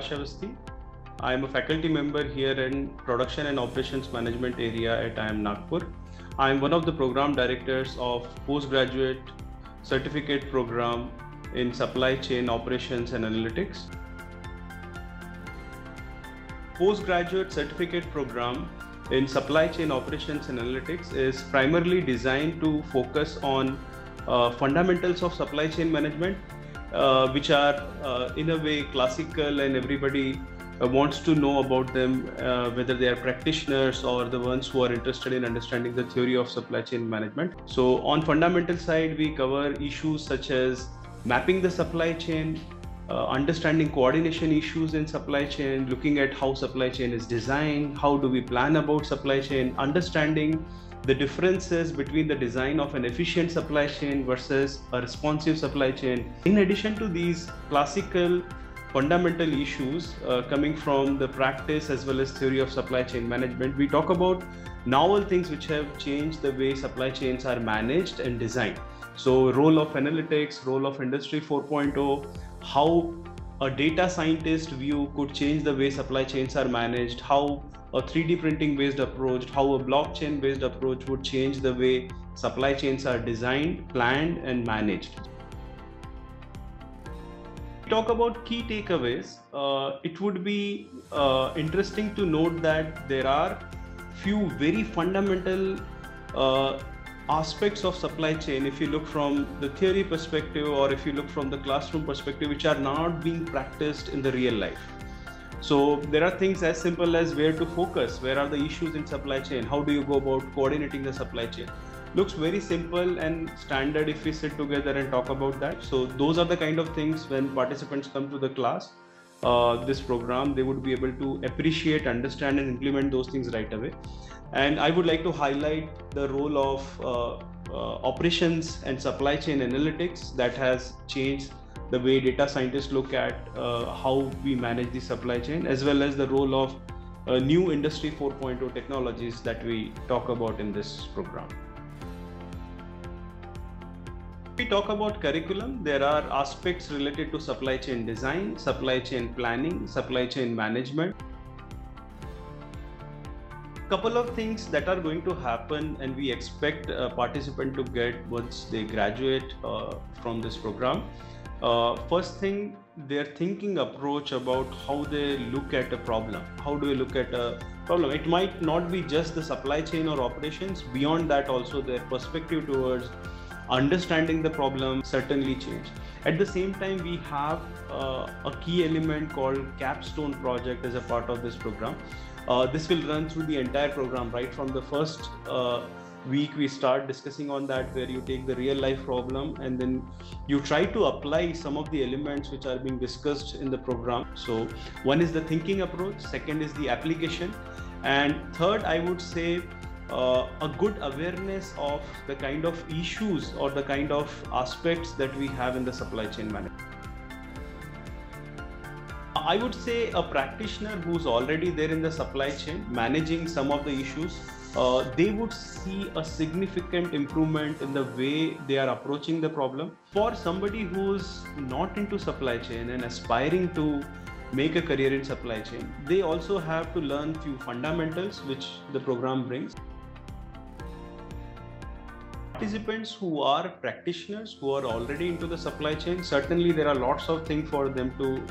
Prakash Awasthy. I am a faculty member here in Production and Operations Management area at IIM Nagpur. I am one of the program directors of postgraduate certificate program in Supply Chain Operations and Analytics. Postgraduate certificate program in Supply Chain Operations and Analytics is primarily designed to focus on fundamentals of supply chain management, which are in a way classical, and everybody wants to know about them, whether they are practitioners or the ones who are interested in understanding the theory of supply chain management. So on fundamental side, we cover issues such as mapping the supply chain, understanding coordination issues in supply chain, looking at how supply chain is designed, how do we plan about supply chain, understanding the differences between the design of an efficient supply chain versus a responsive supply chain. In addition to these classical fundamental issues coming from the practice as well as theory of supply chain management, we talk about novel things which have changed the way supply chains are managed and designed. So role of analytics, role of Industry 4.0, how a data scientist view could change the way supply chains are managed, how a 3D printing based approach, how a blockchain based approach would change the way supply chains are designed, planned and managed. Talk about key takeaways. It would be interesting to note that there are few very fundamental aspects of supply chain, if you look from the theory perspective or if you look from the classroom perspective, which are not being practiced in the real life. So there are things as simple as where to focus, where are the issues in supply chain, how do you go about coordinating the supply chain. Looks very simple and standard if we sit together and talk about that. So those are the kind of things when participants come to the class, this program, they would be able to appreciate, understand and implement those things right away. And I would like to highlight the role of operations and supply chain analytics that has changed the way data scientists look at how we manage the supply chain, as well as the role of new Industry 4.0 technologies that we talk about in this program. We talk about curriculum. There are aspects related to supply chain design, supply chain planning, supply chain management. Couple of things that are going to happen and we expect a participant to get once they graduate from this program. First thing, their thinking approach about how they look at a problem. How do we look at a problem? It might not be just the supply chain or operations. Beyond that also, their perspective towards understanding the problem certainly change. At the same time, we have a key element called capstone project as a part of this program. This will run through the entire program, right from the first week we start discussing on that, where you take the real life problem and then you try to apply some of the elements which are being discussed in the program. So one is the thinking approach, second is the application, and third, I would say a good awareness of the kind of issues or the kind of aspects that we have in the supply chain management. I would say a practitioner who's already there in the supply chain managing some of the issues, they would see a significant improvement in the way they are approaching the problem. For somebody who's not into supply chain and aspiring to make a career in supply chain, they also have to learn few fundamentals which the program brings. Participants who are practitioners, who are already into the supply chain, certainly there are lots of things for them to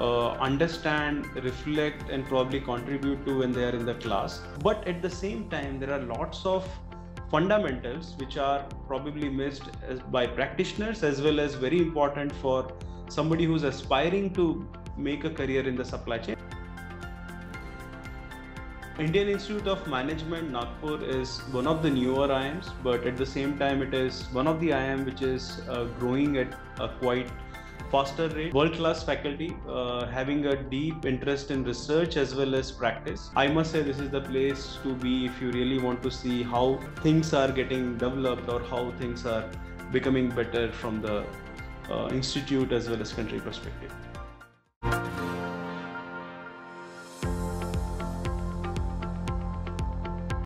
understand, reflect and probably contribute to when they are in the class. But at the same time, there are lots of fundamentals which are probably missed by practitioners, as well as very important for somebody who's aspiring to make a career in the supply chain. Indian Institute of Management Nagpur is one of the newer IIMs, but at the same time it is one of the IIM which is growing at a quite faster rate. World-class faculty having a deep interest in research as well as practice. I must say this is the place to be if you really want to see how things are getting developed or how things are becoming better from the institute as well as country perspective.